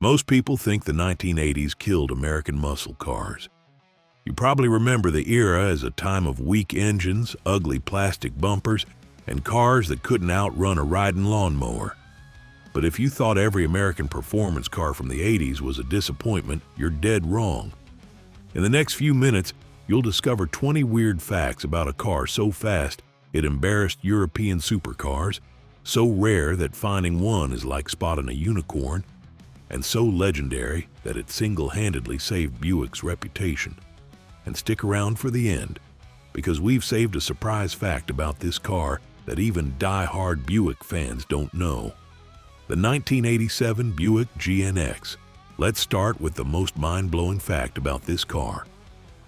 Most people think the 1980s killed American muscle cars. You probably remember the era as a time of weak engines, ugly plastic bumpers, and cars that couldn't outrun a riding lawnmower. But if you thought every American performance car from the 80s was a disappointment, you're dead wrong. In the next few minutes, you'll discover 20 weird facts about a car so fast it embarrassed European supercars, so rare that finding one is like spotting a unicorn, and so legendary that it single-handedly saved Buick's reputation. And stick around for the end, because we've saved a surprise fact about this car that even die-hard Buick fans don't know. The 1987 Buick GNX. Let's start with the most mind-blowing fact about this car.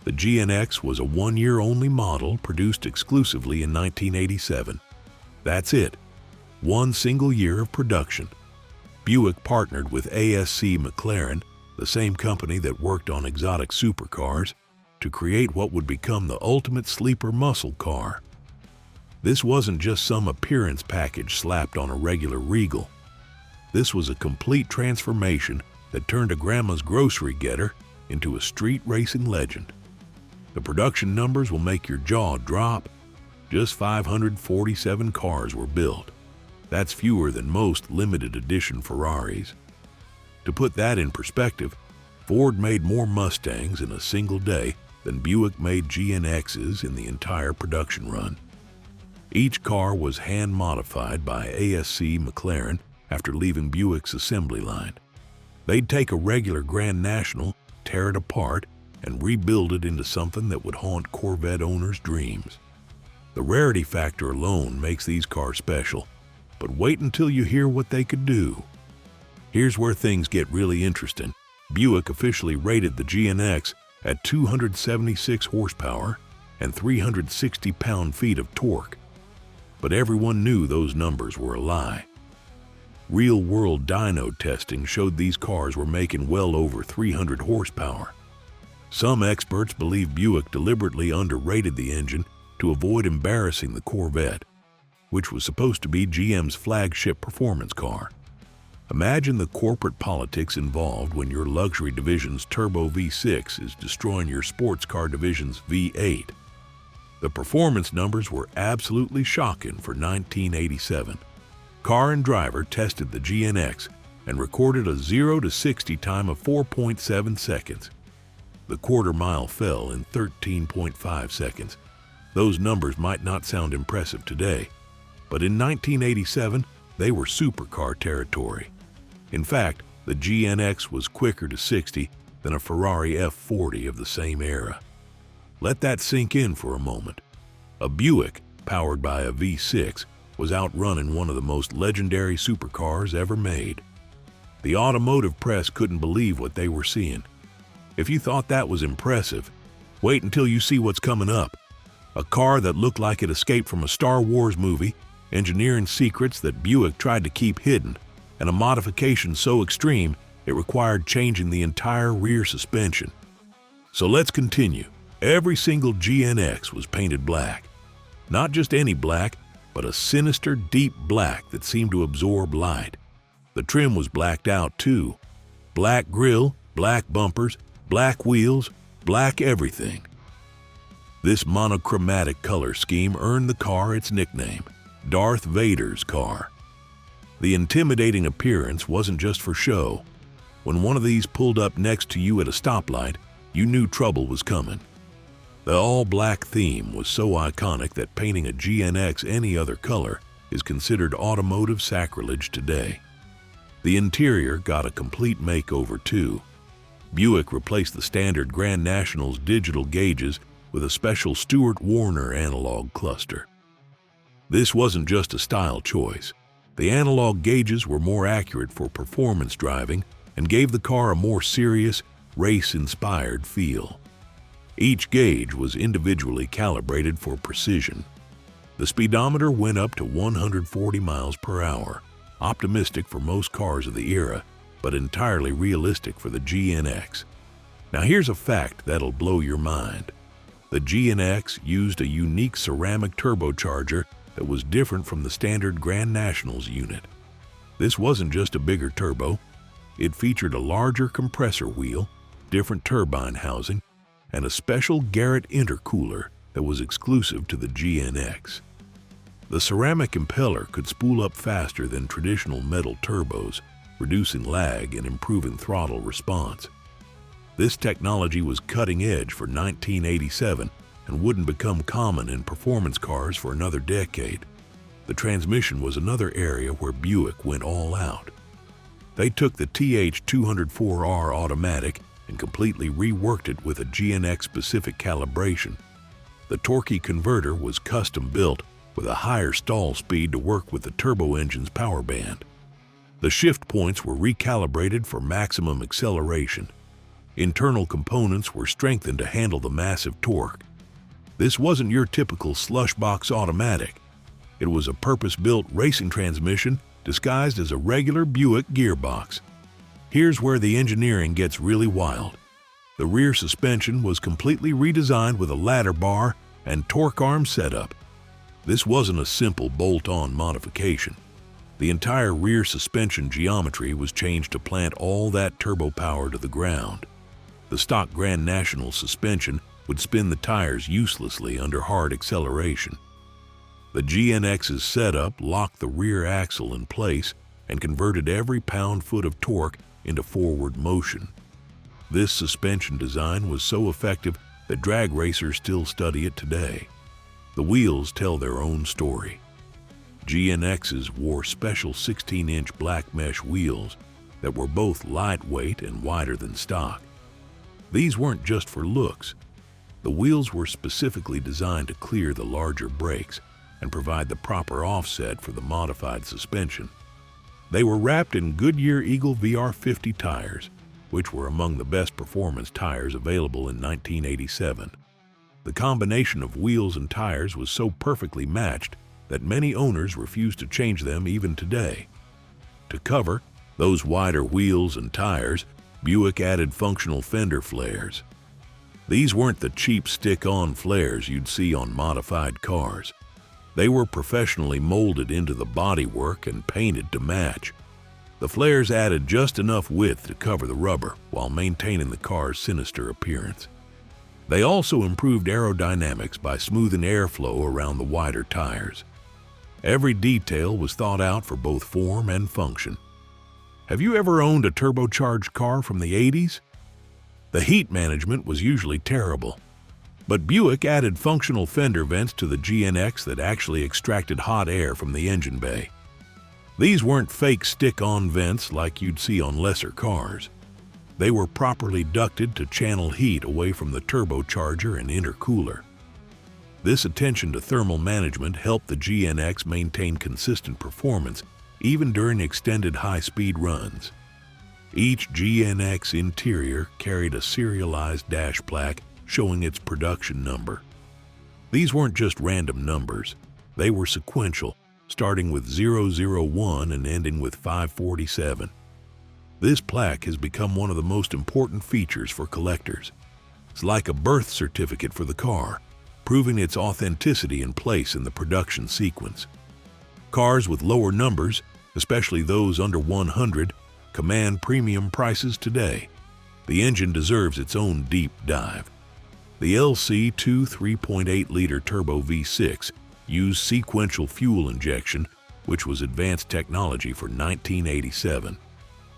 The GNX was a one-year-only model produced exclusively in 1987. That's it. One single year of production. Buick partnered with ASC McLaren, the same company that worked on exotic supercars, to create what would become the ultimate sleeper muscle car. This wasn't just some appearance package slapped on a regular Regal. This was a complete transformation that turned a grandma's grocery getter into a street racing legend. The production numbers will make your jaw drop. Just 547 cars were built. That's fewer than most limited edition Ferraris. To put that in perspective, Ford made more Mustangs in a single day than Buick made GNXs in the entire production run. Each car was hand-modified by ASC McLaren after leaving Buick's assembly line. They'd take a regular Grand National, tear it apart, and rebuild it into something that would haunt Corvette owners' dreams. The rarity factor alone makes these cars special, but wait until you hear what they could do. Here's where things get really interesting. Buick officially rated the GNX at 276 horsepower and 360 pound-feet of torque. But everyone knew those numbers were a lie. Real-world dyno testing showed these cars were making well over 300 horsepower. Some experts believe Buick deliberately underrated the engine to avoid embarrassing the Corvette, which was supposed to be GM's flagship performance car. Imagine the corporate politics involved when your luxury division's turbo V6 is destroying your sports car division's V8. The performance numbers were absolutely shocking for 1987. Car and Driver tested the GNX and recorded a 0 to 60 time of 4.7 seconds. The quarter mile fell in 13.5 seconds. Those numbers might not sound impressive today, but in 1987, they were supercar territory. In fact, the GNX was quicker to 60 than a Ferrari F40 of the same era. Let that sink in for a moment. A Buick, powered by a V6, was outrunning one of the most legendary supercars ever made. The automotive press couldn't believe what they were seeing. If you thought that was impressive, wait until you see what's coming up. A car that looked like it escaped from a Star Wars movie, engineering secrets that Buick tried to keep hidden, and a modification so extreme it required changing the entire rear suspension. So let's continue. Every single GNX was painted black. Not just any black, but a sinister, deep black that seemed to absorb light. The trim was blacked out too. Black grille, black bumpers, black wheels, black everything. This monochromatic color scheme earned the car its nickname, Darth Vader's car. The intimidating appearance wasn't just for show. When one of these pulled up next to you at a stoplight, you knew trouble was coming. The all-black theme was so iconic that painting a GNX any other color is considered automotive sacrilege today. The interior got a complete makeover too. Buick replaced the standard Grand National's digital gauges with a special Stewart Warner analog cluster. This wasn't just a style choice. The analog gauges were more accurate for performance driving and gave the car a more serious, race-inspired feel. Each gauge was individually calibrated for precision. The speedometer went up to 140 miles per hour, optimistic for most cars of the era, but entirely realistic for the GNX. Now here's a fact that'll blow your mind. The GNX used a unique ceramic turbocharger that was different from the standard Grand Nationals unit. This wasn't just a bigger turbo. It featured a larger compressor wheel, different turbine housing, and a special Garrett intercooler that was exclusive to the GNX. The ceramic impeller could spool up faster than traditional metal turbos, reducing lag and improving throttle response. This technology was cutting edge for 1987 and wouldn't become common in performance cars for another decade. The transmission was another area where Buick went all out. They took the TH204R automatic and completely reworked it with a GNX-specific calibration. The torquey converter was custom-built with a higher stall speed to work with the turbo engine's power band. The shift points were recalibrated for maximum acceleration. Internal components were strengthened to handle the massive torque. This wasn't your typical slush box automatic. It was a purpose-built racing transmission disguised as a regular Buick gearbox. Here's where the engineering gets really wild. The rear suspension was completely redesigned with a ladder bar and torque arm setup. This wasn't a simple bolt-on modification. The entire rear suspension geometry was changed to plant all that turbo power to the ground. The stock Grand National suspension would spin the tires uselessly under hard acceleration. The GNX's setup locked the rear axle in place and converted every pound-foot of torque into forward motion. This suspension design was so effective that drag racers still study it today. The wheels tell their own story. GNXs wore special 16-inch black mesh wheels that were both lightweight and wider than stock. These weren't just for looks. The wheels were specifically designed to clear the larger brakes and provide the proper offset for the modified suspension. They were wrapped in Goodyear Eagle VR50 tires, which were among the best performance tires available in 1987. The combination of wheels and tires was so perfectly matched that many owners refuse to change them even today. To cover those wider wheels and tires, Buick added functional fender flares. These weren't the cheap stick-on flares you'd see on modified cars. They were professionally molded into the bodywork and painted to match. The flares added just enough width to cover the rubber while maintaining the car's sinister appearance. They also improved aerodynamics by smoothing airflow around the wider tires. Every detail was thought out for both form and function. Have you ever owned a turbocharged car from the 80s? The heat management was usually terrible, but Buick added functional fender vents to the GNX that actually extracted hot air from the engine bay. These weren't fake stick-on vents like you'd see on lesser cars. They were properly ducted to channel heat away from the turbocharger and intercooler. This attention to thermal management helped the GNX maintain consistent performance even during extended high-speed runs. Each GNX interior carried a serialized dash plaque showing its production number. These weren't just random numbers. They were sequential, starting with 001 and ending with 547. This plaque has become one of the most important features for collectors. It's like a birth certificate for the car, proving its authenticity and place in the production sequence. Cars with lower numbers, especially those under 100, command premium prices today. The engine deserves its own deep dive. The LC2 3.8-liter turbo V6 used sequential fuel injection, which was advanced technology for 1987.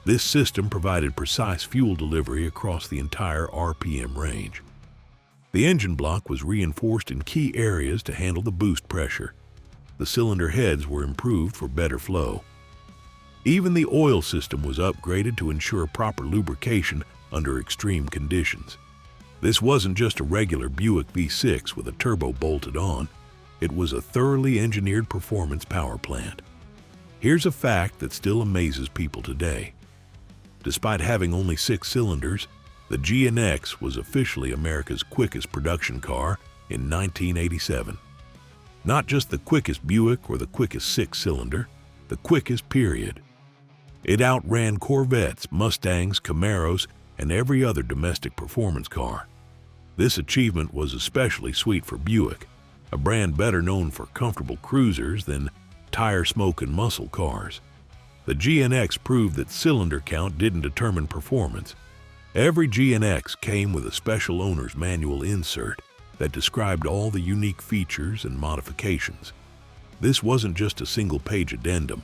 This system provided precise fuel delivery across the entire RPM range. The engine block was reinforced in key areas to handle the boost pressure. The cylinder heads were improved for better flow. Even the oil system was upgraded to ensure proper lubrication under extreme conditions. This wasn't just a regular Buick V6 with a turbo bolted on. It was a thoroughly engineered performance power plant. Here's a fact that still amazes people today. Despite having only 6 cylinders, the GNX was officially America's quickest production car in 1987. Not just the quickest Buick or the quickest 6-cylinder, the quickest period. It outran Corvettes, Mustangs, Camaros, and every other domestic performance car. This achievement was especially sweet for Buick, a brand better known for comfortable cruisers than tire smoke and muscle cars. The GNX proved that cylinder count didn't determine performance. Every GNX came with a special owner's manual insert that described all the unique features and modifications. This wasn't just a single-page addendum.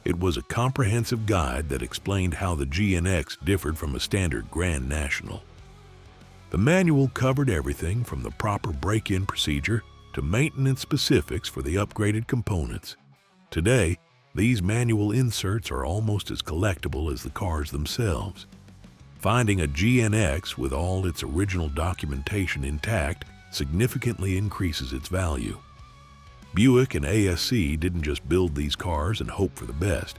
It was a comprehensive guide that explained how the GNX differed from a standard Grand National. The manual covered everything from the proper break-in procedure to maintenance specifics for the upgraded components. Today, these manual inserts are almost as collectible as the cars themselves. Finding a GNX with all its original documentation intact significantly increases its value. Buick and ASC didn't just build these cars and hope for the best.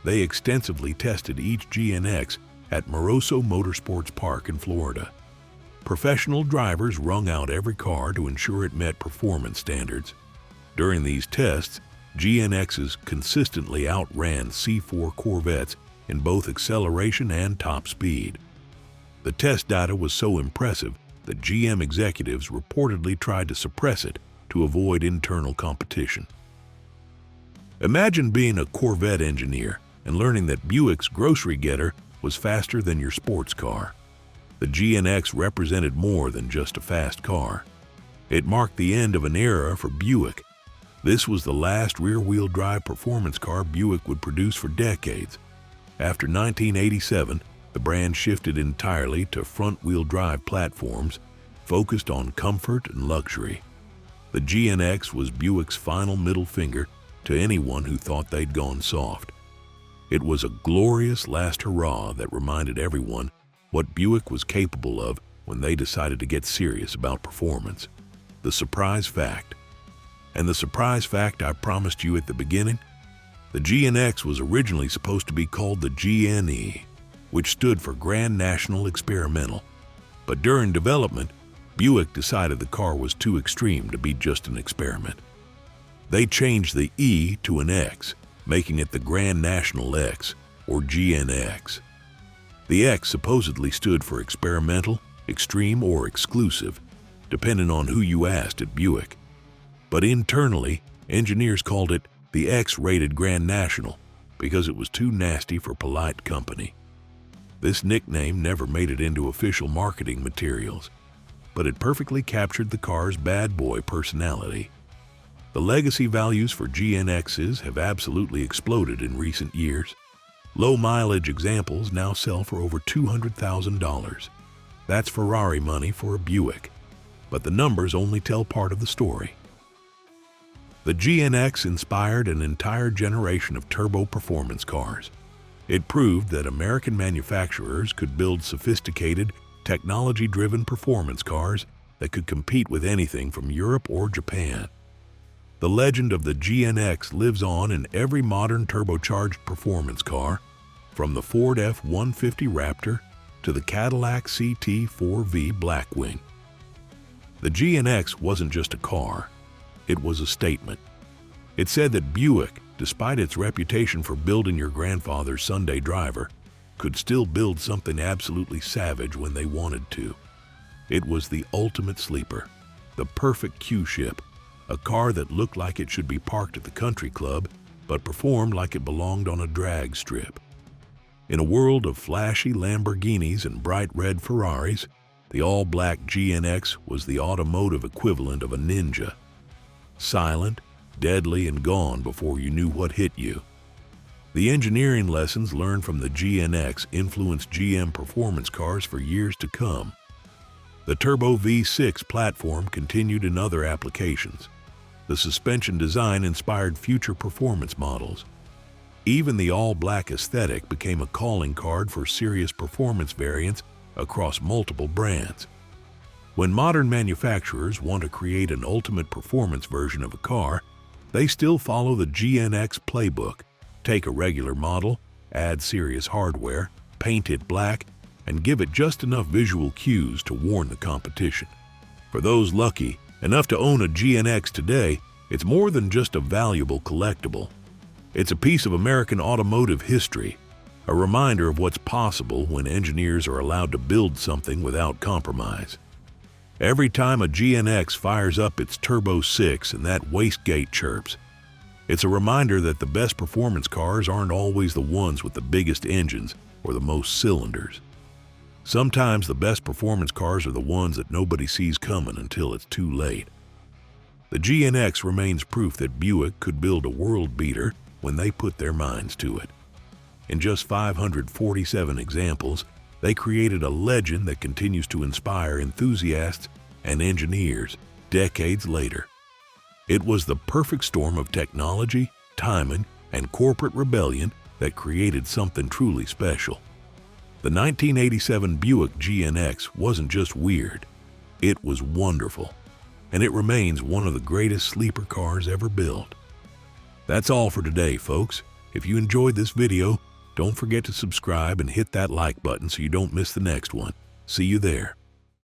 They extensively tested each GNX at Moroso Motorsports Park in Florida. Professional drivers wrung out every car to ensure it met performance standards. During these tests, GNXs consistently outran C4 Corvettes in both acceleration and top speed. The test data was so impressive that GM executives reportedly tried to suppress it to avoid internal competition. Imagine being a Corvette engineer and learning that Buick's grocery getter was faster than your sports car. The GNX represented more than just a fast car. It marked the end of an era for Buick. This was the last rear-wheel drive performance car Buick would produce for decades. After 1987, the brand shifted entirely to front-wheel drive platforms focused on comfort and luxury. The GNX was Buick's final middle finger to anyone who thought they'd gone soft. It was a glorious last hurrah that reminded everyone what Buick was capable of when they decided to get serious about performance. The surprise fact. And the surprise fact I promised you at the beginning? The GNX was originally supposed to be called the GNE, which stood for Grand National Experimental. But during development, Buick decided the car was too extreme to be just an experiment. They changed the E to an X, making it the Grand National X, or GNX. The X supposedly stood for experimental, extreme, or exclusive, depending on who you asked at Buick. But internally, engineers called it the X-rated Grand National because it was too nasty for polite company. This nickname never made it into official marketing materials, but it perfectly captured the car's bad boy personality. The legacy values for GNXs have absolutely exploded in recent years. Low-mileage examples now sell for over $200,000. That's Ferrari money for a Buick, but the numbers only tell part of the story. The GNX inspired an entire generation of turbo performance cars. It proved that American manufacturers could build sophisticated, technology-driven performance cars that could compete with anything from Europe or Japan. The legend of the GNX lives on in every modern turbocharged performance car, from the Ford F-150 Raptor to the Cadillac CT4V Blackwing. The GNX wasn't just a car, it was a statement. It said that Buick, despite its reputation for building your grandfather's Sunday driver, could still build something absolutely savage when they wanted to. It was the ultimate sleeper, the perfect Q-ship, a car that looked like it should be parked at the country club, but performed like it belonged on a drag strip. In a world of flashy Lamborghinis and bright red Ferraris, the all-black GNX was the automotive equivalent of a ninja. Silent, deadly, and gone before you knew what hit you. The engineering lessons learned from the GNX influenced GM performance cars for years to come. The Turbo V6 platform continued in other applications. The suspension design inspired future performance models. Even the all-black aesthetic became a calling card for serious performance variants across multiple brands. When modern manufacturers want to create an ultimate performance version of a car, they still follow the GNX playbook. Take a regular model, add serious hardware, paint it black, and give it just enough visual cues to warn the competition. For those lucky enough to own a GNX today, it's more than just a valuable collectible. It's a piece of American automotive history, a reminder of what's possible when engineers are allowed to build something without compromise. Every time a GNX fires up its Turbo 6 and that wastegate chirps, It's a reminder that the best performance cars aren't always the ones with the biggest engines or the most cylinders. Sometimes the best performance cars are the ones that nobody sees coming until it's too late. The GNX remains proof that Buick could build a world beater when they put their minds to it. In just 547 examples, they created a legend that continues to inspire enthusiasts and engineers decades later. It was the perfect storm of technology, timing, and corporate rebellion that created something truly special. The 1987 Buick GNX wasn't just weird, it was wonderful, and it remains one of the greatest sleeper cars ever built. That's all for today, folks. If you enjoyed this video, don't forget to subscribe and hit that like button so you don't miss the next one. See you there.